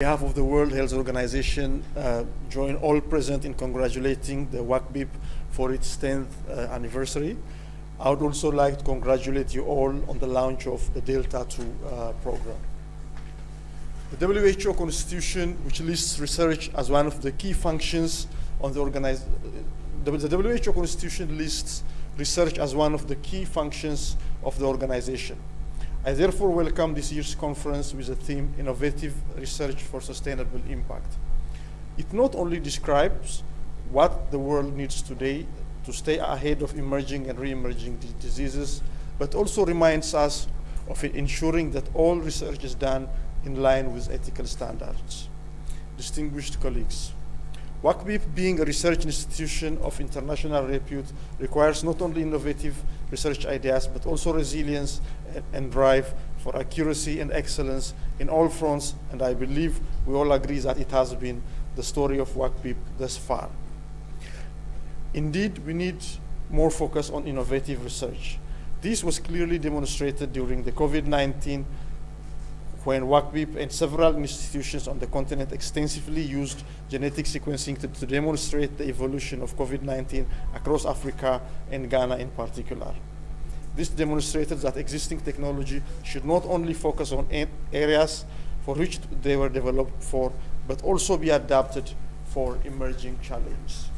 behalf of the World Health Organization, join all present in congratulating the WACCBIP for its 10th anniversary. I would also like to congratulate you all on the launch of the Delta II program. The WHO Constitution, which lists research as one of the key functions on the organization, the WHO Constitution lists research as one of the key functions of the organization. I therefore welcome this year's conference with the theme, Innovative Research for Sustainable Impact. It not only describes what the world needs today to stay ahead of emerging and re-emerging diseases, but also reminds us of ensuring that all research is done in line with ethical standards. Distinguished colleagues, WACCBIP, being a research institution of international repute, requires not only innovative research ideas, but also resilience and drive for accuracy and excellence in all fronts, and I believe we all agree that it has been the story of WACCBIP thus far. Indeed, we need more focus on innovative research. This was clearly demonstrated during the COVID-19, when WACCBIP and several institutions on the continent extensively used genetic sequencing to demonstrate the evolution of COVID-19 across Africa and Ghana in particular. This demonstrated that existing technology should not only focus on areas for which they were developed for, but also be adapted for emerging challenges.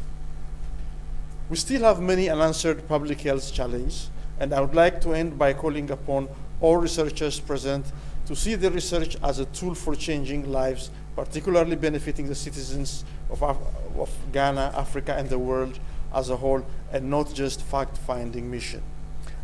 We still have many unanswered public health challenges, and I would like to end by calling upon all researchers present to see the research as a tool for changing lives, particularly benefiting the citizens of Ghana, Africa, and the world as a whole, and not just fact-finding mission.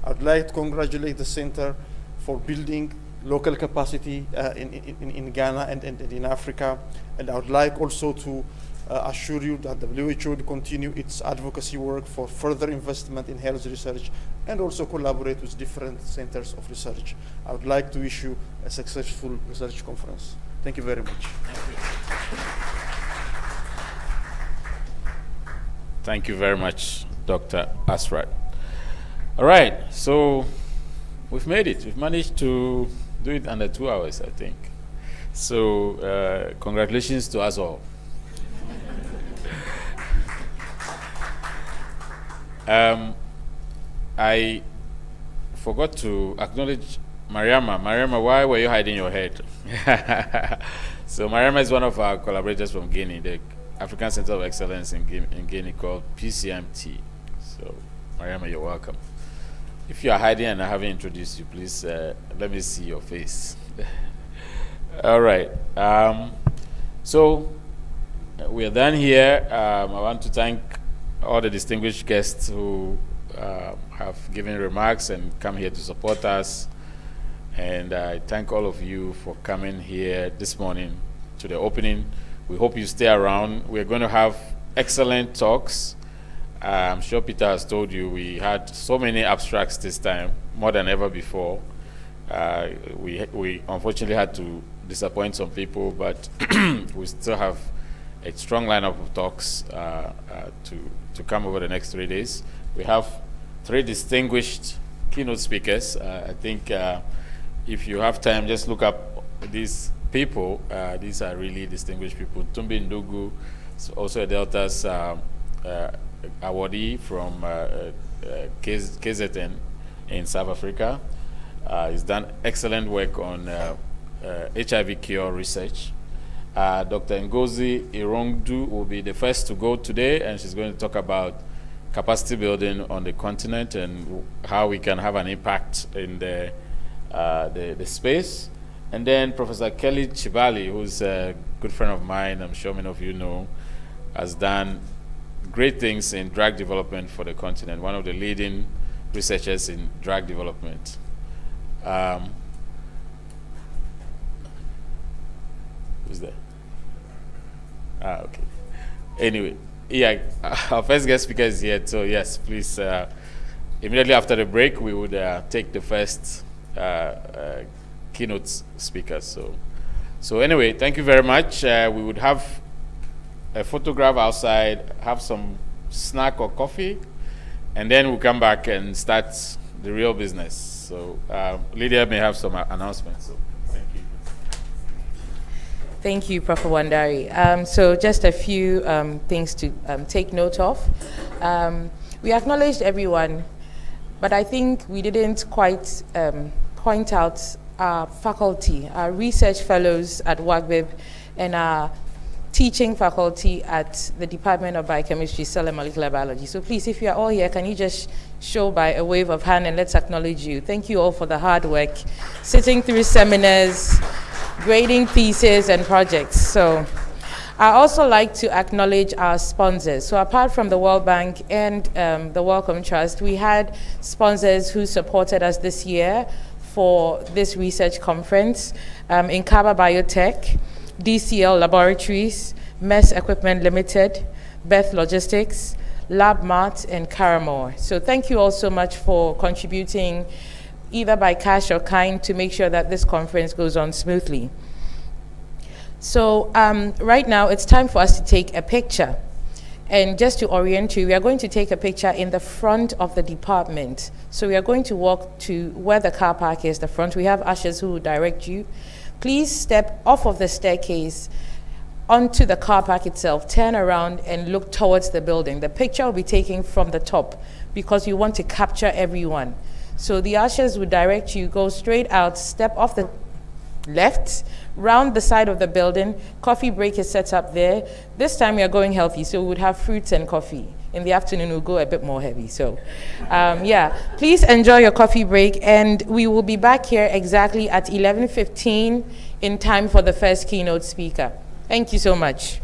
I would like to congratulate the Center for building local capacity in Ghana and in Africa, and I would like also to assure you that the WHO will continue its advocacy work for further investment in health research and also collaborate with different centers of research. I would like to wish you a successful research conference. Thank you very much. Thank you very much, Dr. Asrat. All right, so we've made it. We've managed to do it under 2 hours, I think. So congratulations to us all. I forgot to acknowledge Mariama. Mariama, why were you hiding your head? So Mariama is one of our collaborators from Guinea, the African Center of Excellence in Guinea called PCMT. So Mariama, you're welcome. If you are hiding and I haven't introduced you, please let me see your face. All right. So we are done here. I want to thank all the distinguished guests who have given remarks and come here to support us. And I thank all of you for coming here this morning to the opening. We hope you stay around. We're going to have excellent talks. I'm sure Peter has told you we had so many abstracts this time, more than ever before. We unfortunately had to disappoint some people, but we still have a strong lineup of talks to come over the next 3 days. We have 3 distinguished keynote speakers. I think if you have time, just look up these people. These are really distinguished people. Tumbi Ndugu, also a Delta's awardee from KZN in South Africa. He's done excellent work on HIV cure research. Dr. Ngozi Irongdu will be the first to go today, and she's going to talk about capacity building on the continent and how we can have an impact in the space. And then Professor Kelly Chibali, who's a good friend of mine, I'm sure many of you know, has done great things in drug development for the continent, one of the leading researchers in drug development. Who's there? Okay. Anyway, yeah, our first guest speaker is here, so yes, please, immediately after the break, we would take the first keynote speaker. So anyway, thank you very much. We would have a photograph outside, have some snack or coffee, and then we'll come back and start the real business. So Lydia may have some announcements. So thank you. Thank you, Prof. Wandari. So just a few things to take note of. We acknowledged everyone, but I think we didn't quite point out our faculty, our research fellows at WACCBIP, and our teaching faculty at the Department of Biochemistry, Cell and Molecular Biology. So please, if you are all here, can you just show by a wave of hand and let's acknowledge you. Thank you all for the hard work, sitting through seminars, grading theses and projects. So I also like to acknowledge our sponsors. So apart from the World Bank and the Wellcome Trust, we had sponsors who supported us this year for this research conference, Inkaba Biotech, DCL Laboratories, MES Equipment Limited, Beth Logistics, LabMart, and Caramore. So thank you all so much for contributing either by cash or kind to make sure that this conference goes on smoothly. So right now it's time for us to take a picture. And just to orient you, we are going to take a picture in the front of the department. So we are going to walk to where the car park is, the front. We have ushers who will direct you. Please step off of the staircase onto the car park itself, turn around and look towards the building. The picture will be taken from the top because you want to capture everyone. So the ushers will direct you, go straight out, step off the left, round the side of the building. Coffee break is set up there. This time we are going healthy, so we would have fruits and coffee. In the afternoon, we'll go a bit more heavy. So, yeah, please enjoy your coffee break, and we will be back here exactly at 11:15 in time for the first keynote speaker. Thank you so much.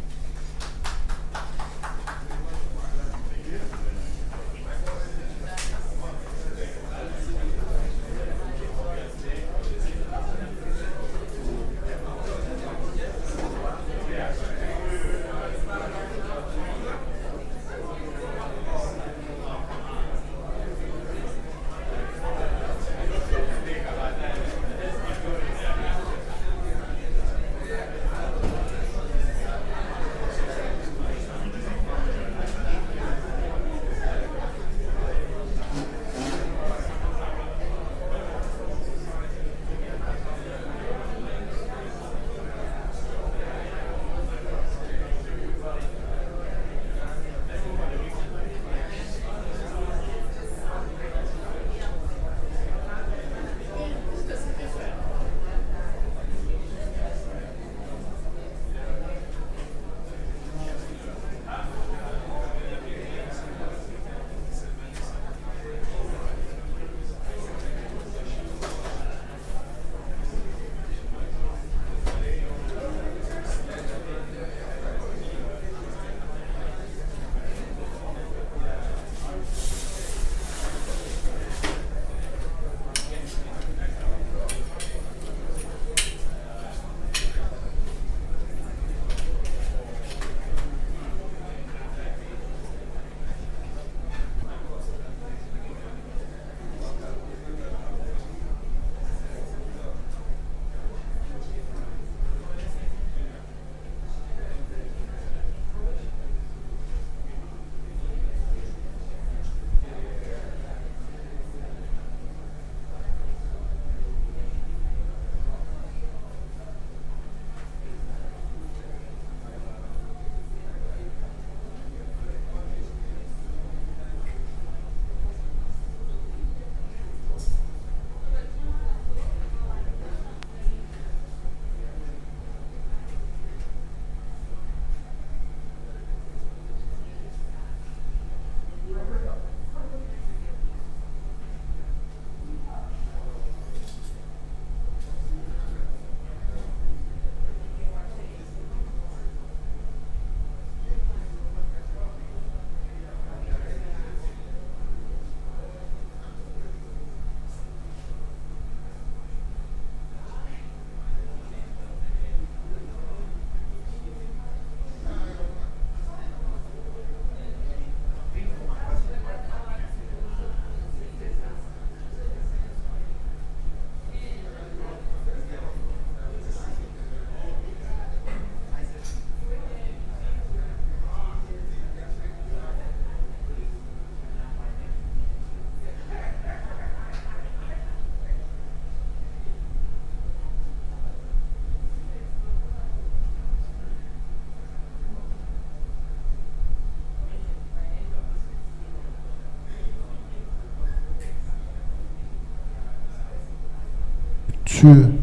Sure.